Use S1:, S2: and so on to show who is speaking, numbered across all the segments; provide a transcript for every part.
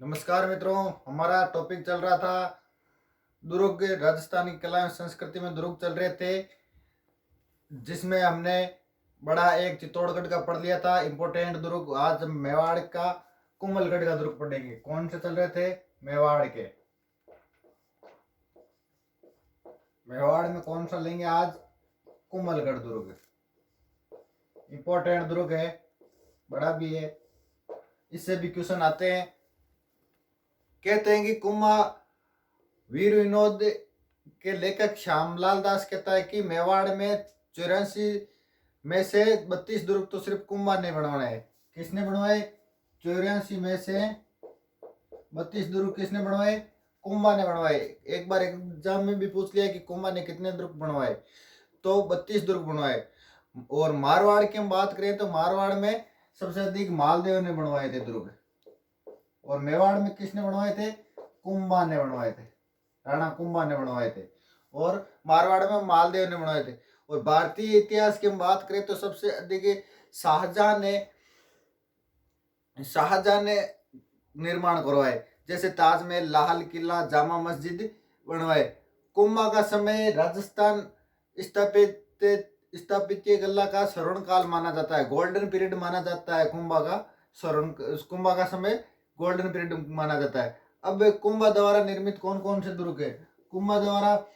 S1: नमस्कार मित्रों, हमारा टॉपिक चल रहा था दुर्ग। राजस्थानी कला एवं संस्कृति में दुर्ग चल रहे थे, जिसमें हमने बड़ा एक चित्तौड़गढ़ का पढ़ लिया था इम्पोर्टेंट दुर्ग। आज मेवाड़ का कुंभलगढ़ का दुर्ग पढ़ेंगे। कौन से चल रहे थे? मेवाड़ के। मेवाड़ में कौन सा लेंगे आज? कुंभलगढ़ दुर्ग। इम्पोर्टेंट दुर्ग है, बड़ा भी है, इससे भी क्वेश्चन आते हैं। कहते हैं कि कुंभा वीर विनोद के लेखक श्यामलाल दास कहता है कि मेवाड़ में 84 में से 32 दुर्ग तो सिर्फ कुंभा ने बनवाए है। किसने बनवाए? 84 में से 32 दुर्ग किसने बनवाए? कुंभा ने बनवाए। एक बार एग्जाम में भी पूछ लिया कि कुंभा ने कितने दुर्ग बनवाए, तो 32 दुर्ग बनवाए। और मारवाड़ की हम बात करें तो मारवाड़ में सबसे अधिक मालदेव ने बनवाए थे दुर्ग। और मेवाड़ में किसने बनवाए थे? कुंभा ने बनवाए थे, राणा कुंभा ने बनवाए थे। और मारवाड़ में मालदेव ने बनवाए थे। और भारतीय इतिहास की हम बात करें तो सबसे अधिक शाहजहां ने निर्माण करवाए, जैसे ताजमहल, लाल किला, जामा मस्जिद बनवाए। कुंभा का समय राजस्थान स्थापत्य कला का स्वर्ण काल माना जाता है, गोल्डन पीरियड माना जाता है। कुंभा का समय गोल्डन पीरियड माना जाता है। अब कुंभा द्वारा निर्मित कौन कौन से दुर्ग है? कुंभा द्वारा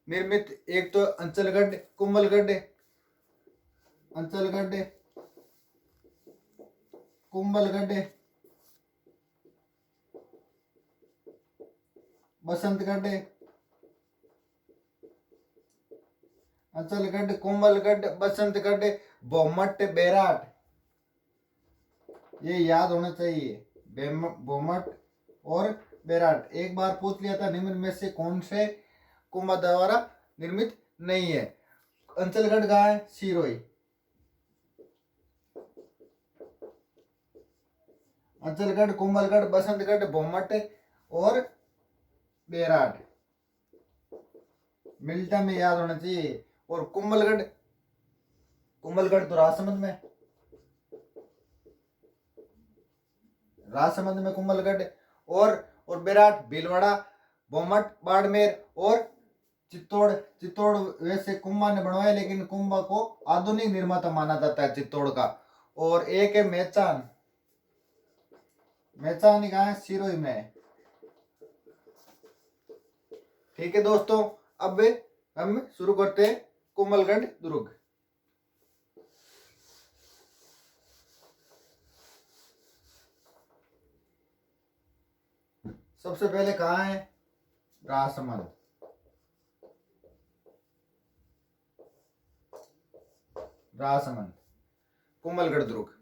S1: निर्मित एक तो अंचलगढ़, कुंभलगढ़, अंचलगढ़, कुंभलगढ़, बसंतगढ़, अंचलगढ़, कुंभलगढ़, बसंतगढ़, बोमट, बेराट। ये याद होना चाहिए, बोमट और बेराट। एक बार पूछ लिया था निम्न में से कौन से कुंभा द्वारा निर्मित नहीं है? अंचलगढ़ कहाँ है? सिरोही। अंचलगढ़, कुंभलगढ़, बसंतगढ़, बोमट और बेराट मिल्टा में याद होना चाहिए। और कुंभलगढ़, कुंभलगढ़ तो राजसमंद में कुंभलगढ़। और बेराट भीलवाड़ा, बोमट बाड़मेर और चित्तौड़ वैसे कुंभा ने बनवाया, लेकिन कुंभा को आधुनिक निर्माता माना जाता है चित्तौड़ का। और एक है मेहचान, मेहचान कहाँ है? सिरोही में है। ठीक है दोस्तों, अब हम शुरू करते हैं कुंभलगढ़ दुर्ग। सबसे पहले कहाँ है? राजसमंद। राजसमंद कुंभलगढ़ दुर्ग।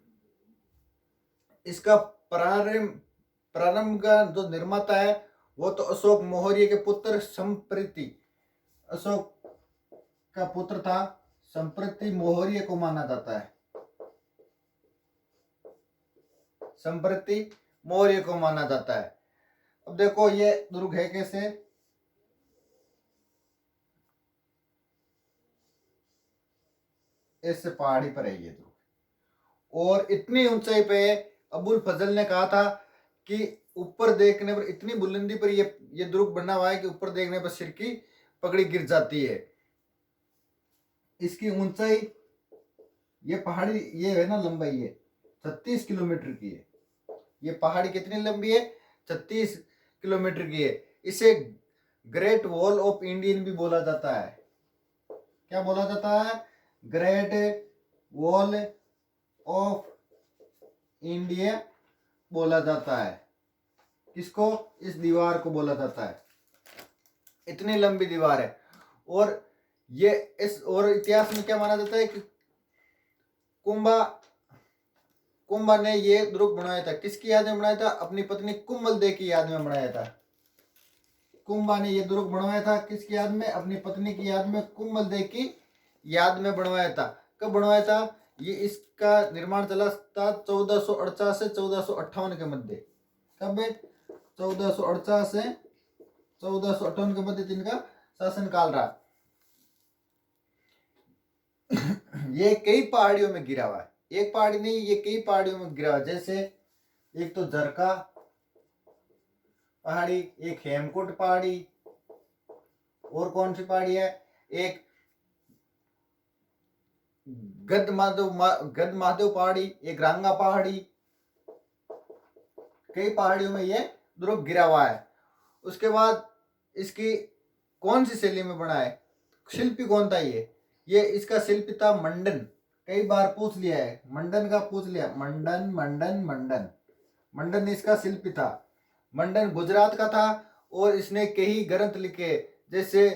S1: इसका प्रारंभ का जो निर्माता है वो तो अशोक मौर्य के पुत्र संप्रति, अशोक का पुत्र था, संप्रति मौर्य को माना जाता है। संप्रति मौर्य को माना जाता है। अब देखो ये दुर्ग है कैसे? ऐसे पहाड़ी पर है ये दुर्ग, और इतनी ऊंचाई पे अबुल फजल ने कहा था कि ऊपर देखने पर, इतनी बुलंदी पर ये दुर्ग बना हुआ है कि ऊपर देखने पर सिर की पगड़ी गिर जाती है। इसकी ऊंचाई, ये पहाड़ी ये है ना, लंबाई है 36 किलोमीटर की है। ये पहाड़ी कितनी लंबी है? 36 किलोमीटर की है। इसे ग्रेट वॉल ऑफ इंडियन भी बोला जाता है। क्या बोला जाता है? ग्रेट वॉल ऑफ इंडिया बोला जाता है। किसको? इस दीवार को बोला जाता है। इतनी लंबी दीवार है। और ये और इतिहास में क्या माना जाता है कि कुंभा ने ये दुर्ग बनाया था। किसकी याद में बनाया था? अपनी पत्नी कुंभलदेव की याद में बनाया था। कुंभा ने ये दुर्ग बनवाया था किसकी याद में? अपनी पत्नी की याद में, कुंभलदेव की याद में बनवाया था। कब बनवाया था ये? इसका निर्माण चला था 1448 से 1458 के मध्य। कब? 1448 से 1458 के मध्य इनका शासन काल रहा। ये कई पहाड़ियों में गिरा हुआ है, एक पहाड़ी नहीं, ये कई पहाड़ियों में गिरा हुआ है। जैसे एक तो झरका, पहाड़ी, एक हेमकुंड पहाड़ी, और कौन सी पहाड़ी है, एक गद महादेव पहाड़ी, एक रांगा पहाड़ी, कई पहाड़ियों में ये दुर्ग गिरा हुआ है। उसके बाद इसकी कौन सी शैली में बना है, शिल्पी कौन था ये इसका शिल्पी था मंडन। कई बार पूछ लिया है, मंडन का पूछ लिया, मंडन मंडन मंडन, मंडन इसका शिल्पी था। मंडन गुजरात का था और इसने कई ग्रंथ लिखे, जैसे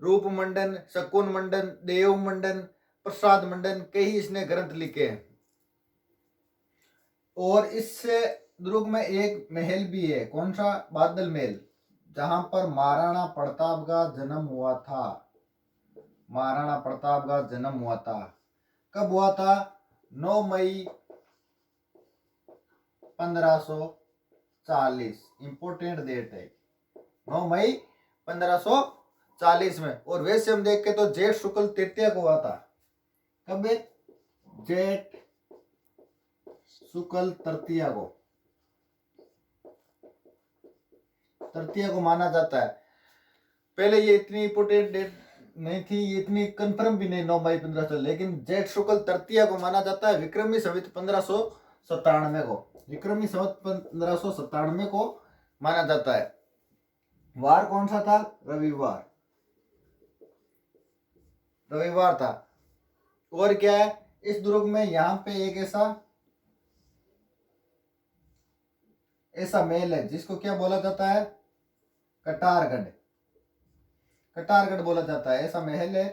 S1: रूप मंडन, शकुन मंडन, देव मंडन, प्रसाद मंडन, कई इसने ग्रंथ लिखे। और इससे दुर्ग में एक महल भी है, कौन सा, बादल महल, जहां पर महाराणा प्रताप का जन्म हुआ था। महाराणा प्रताप का जन्म हुआ था, कब हुआ था, 9 मई 1540, इंपोर्टेंट डेट है, 9 मई 1540 में। और वैसे हम देख के तो जेठ शुक्ल तृतीया को हुआ था, कब, जेठ शुक्ल तृतीया को माना जाता है। पहले ये इतनी इंपोर्टेंट डेट नहीं थी, ये इतनी कंफर्म भी नहीं, 9 मई 1500, लेकिन जेठ शुक्ल तृतीया को माना जाता है, विक्रमी संवत 1597 को, विक्रमी संवत 1597 को माना जाता है। वार कौन सा था, रविवार, रविवार था। और क्या है इस दुर्ग में, यहाँ पे एक ऐसा महल है जिसको क्या बोला जाता है, कटारगढ़, कटारगढ़ बोला जाता है। ऐसा महल है,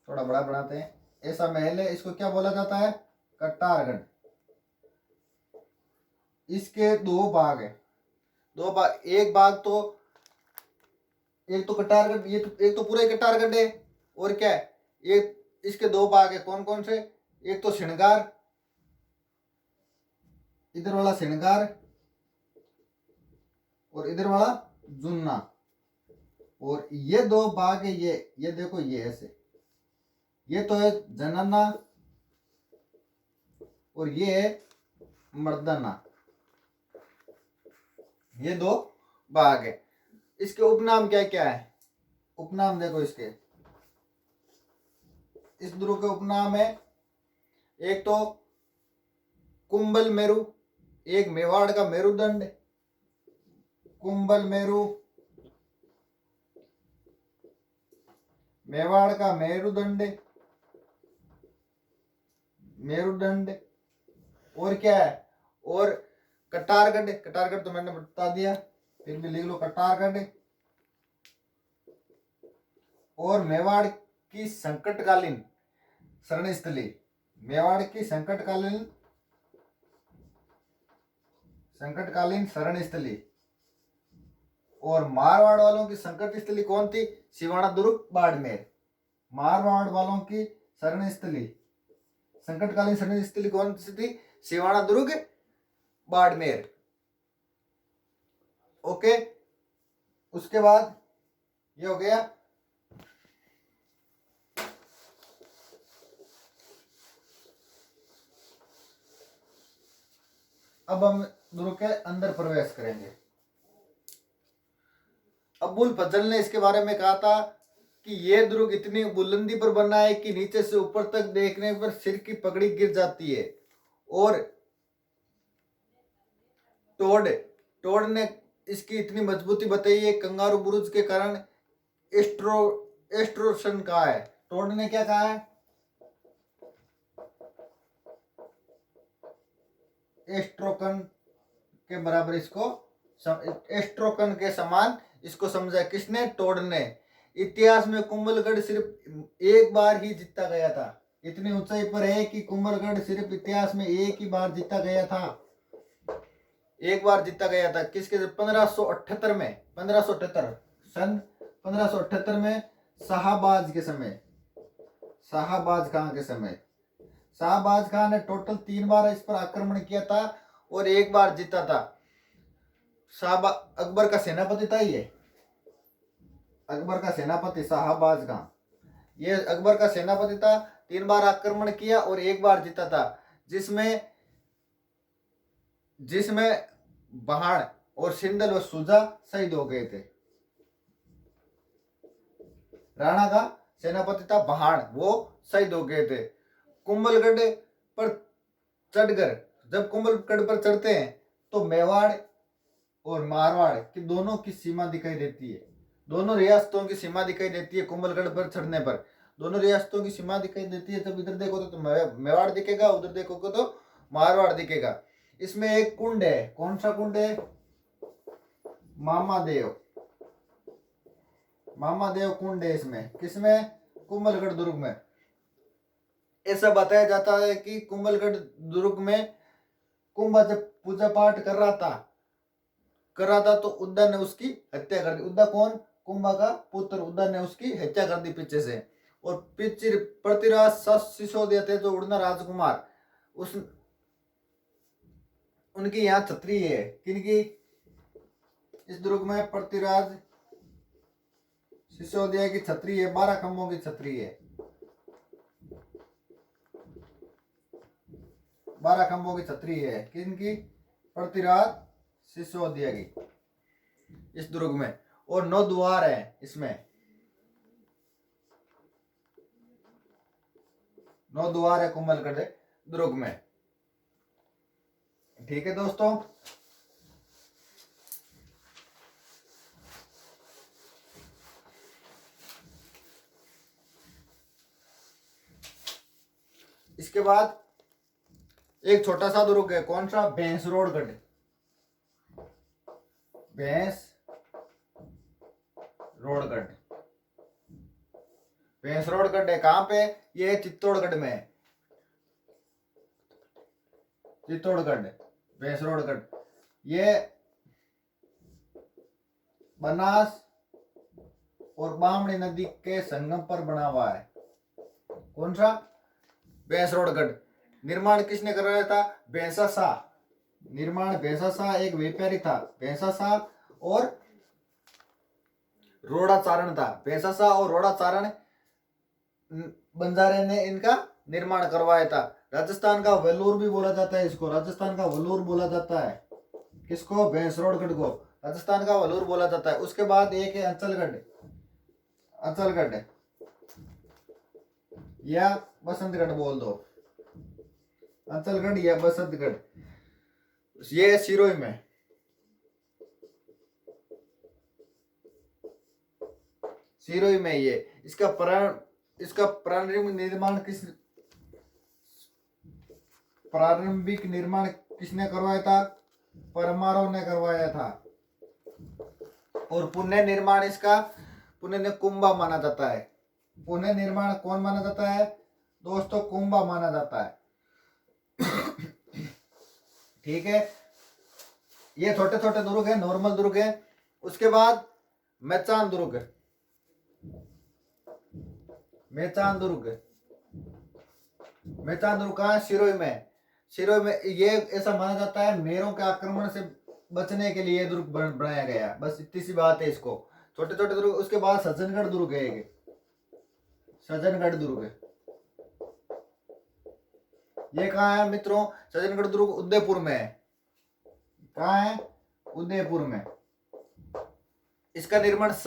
S1: थोड़ा बड़ा बनाते हैं, ऐसा महल है, इसको क्या बोला जाता है, कटारगढ़। इसके 2 भाग है, 2 भाग, एक भाग तो, एक तो कटारगढ़, ये तो एक तो पूरा कटारगढ़ है, और क्या है ये, इसके 2 भाग है, कौन कौन से, एक तो श्रृंगार, इधर वाला श्रृंगार, और इधर वाला जुन्ना। और ये 2 भाग है, ये देखो, ये ऐसे, ये तो है जनना और ये है मर्दना, ये 2 भाग है। इसके उपनाम क्या क्या है, उपनाम देखो इसके, इस दुर्ग के उपनाम है, एक तो कुंभल मेरु, एक मेवाड़ का मेरुदंड, कुंभल मेरु, मेवाड़ का मेरुदंड, मेरुदंड, और क्या है, और कटारगढ़, कटारगढ़ तो मैंने बता दिया, फिर भी लिख लो कटारगढ़। और मेवाड़ की संकटकालीन शरण स्थली, मेवाड़ की संकटकालीन शरण स्थली। और मारवाड़ वालों की संकट स्थली कौन थी, सिवाना दुर्ग बाड़मेर। मारवाड़ वालों की शरण स्थली, संकटकालीन शरण स्थली कौन सी थी, सिवाना दुर्ग बाड़मेर। ओके, उसके बाद ये हो गया। अब हम दुर्ग के अंदर प्रवेश करेंगे। अबुल फजल ने इसके बारे में कहा था कि यह दुर्ग इतनी बुलंदी पर बना है कि नीचे से ऊपर तक देखने पर सिर की पगड़ी गिर जाती है। और टोड ने इसकी इतनी मजबूती बताई है, कंगारू बुरुज के कारण एस्ट्रोशन कहा है। टोड ने क्या कहा है, एस्ट्रोकन के बराबर इसको, एस्ट्रोकन के समान इसको समझा, किसने, टोड ने। इतिहास में कुंभलगढ़ सिर्फ एक बार ही जीता गया था, इतनी ऊंचाई पर है कि कुंभलगढ़ सिर्फ इतिहास में एक ही बार जीता गया था, एक बार जीता गया था। किसके, 1578 में, 1578 सन 1578 में शाहबाज के समय, शाहबाज खां के समय, शाहबाज खान ने टोटल 3 बार इस पर आक्रमण किया था और एक बार जीता था। अकबर का सेनापति था ये, अकबर का सेनापति शाहबाज खां, ये अकबर का सेनापति था, 3 बार आक्रमण किया और एक बार जीता था, जिसमें बाण और सिंदल व सुजा शहीद हो गए थे। राणा का सेनापति था बहान, वो शहीद हो गए थे। कुंभलगढ़ पर चढ़कर, जब कुंभलगढ़ पर चढ़ते हैं तो मेवाड़ और मारवाड़ की दोनों की सीमा दिखाई देती है, दोनों रियासतों की सीमा दिखाई देती है। कुंभलगढ़ पर चढ़ने पर दोनों रियासतों की सीमा दिखाई देती है। जब इधर देखो तो मेवाड़ दिखेगा, उधर देखोगे तो मारवाड़ दिखेगा। इसमें एक कुंड है, कौन सा कुंड है? मामादेव, मामादेव कुंड है इसमें। किसमें? कुंभलगढ़ दुर्ग में। ऐसा बताया जाता है कि कुंभलगढ़ दुर्ग में कुंभा जब पूजा पाठ कर रहा था तो उद्दा ने उसकी हत्या कर दी। उद्दा कौन? कुंभा का पुत्र उद्दा ने उसकी हत्या कर दी पीछे से। और पीछे पृथ्वीराज सिसोदिया थे जो उड़ना राजकुमार, उस उनकी यहाँ छत्री है। किनकी? इस दुर्ग में पृथ्वीराज सिसोदिया की छत्री है, 12 खंभों की छत्री है, 12 खंभों की छत्री है। किनकी? पृथ्वीराज सिसोदिया की, इस दुर्ग में। और 9 द्वार है इसमें, 9 द्वार है कुंभलगढ़ दुर्ग में। ठीक है दोस्तों, इसके बाद एक छोटा सा दुर्ग है, कौन सा? भैंसरोडगढ़। भैंसरोडगढ़, भैंसरोडगढ़ है। कहां पे? ये चित्तौड़गढ़ में है, चित्तौड़गढ़, भैंसरोडगढ़। ये बनास और बामणी नदी के संगम पर बना हुआ है। कौन सा? भैंसरोडगढ़। निर्माण किसने करवाया था? भैंसा शाह। निर्माण भैंसा शाह एक व्यापारी था। भैंसा शाह और रोड़ाचारण था। भैंसा शाह और रोड़ाचारण बंजारे ने इनका निर्माण करवाया था। राजस्थान का वेलूर भी बोला जाता है इसको, राजस्थान का वेलूर बोला जाता है। किसको? भैंसरोडगढ़ को राजस्थान का वेलूर बोला जाता है। उसके बाद एक है अंचलगढ़, अंचलगढ़ या बसंतगढ़ बोल दो, अंचलगढ़ या बसंतगढ़। ये सिरोही में, सिरोही में ये। इसका प्रारंभिक निर्माण किसने करवाया था? परमारों ने करवाया था। और पुण्य निर्माण इसका, पुण्य कुंभा माना जाता है। पुण्य निर्माण कौन माना जाता है दोस्तों? कुंभा माना जाता है। ठीक है, ये छोटे छोटे दुर्ग है, नॉर्मल दुर्ग है। उसके बाद मेचान दुर्ग, मेचान दुर्ग, मेचान दुर्ग कहाँ? सिरोही में। सिरोही में ये ऐसा माना जाता है मेरों के आक्रमण से बचने के लिए दुर्ग बनाया गया। बस इतनी सी बात है इसको, छोटे छोटे दुर्ग। उसके बाद सज्जनगढ़ दुर्ग है, सज्जनगढ़ दुर्ग। ये कहाँ है मित्रों? सज्जनगढ़ दुर्ग उदयपुर में है। कहाँ है? उदयपुर में। इसका निर्माण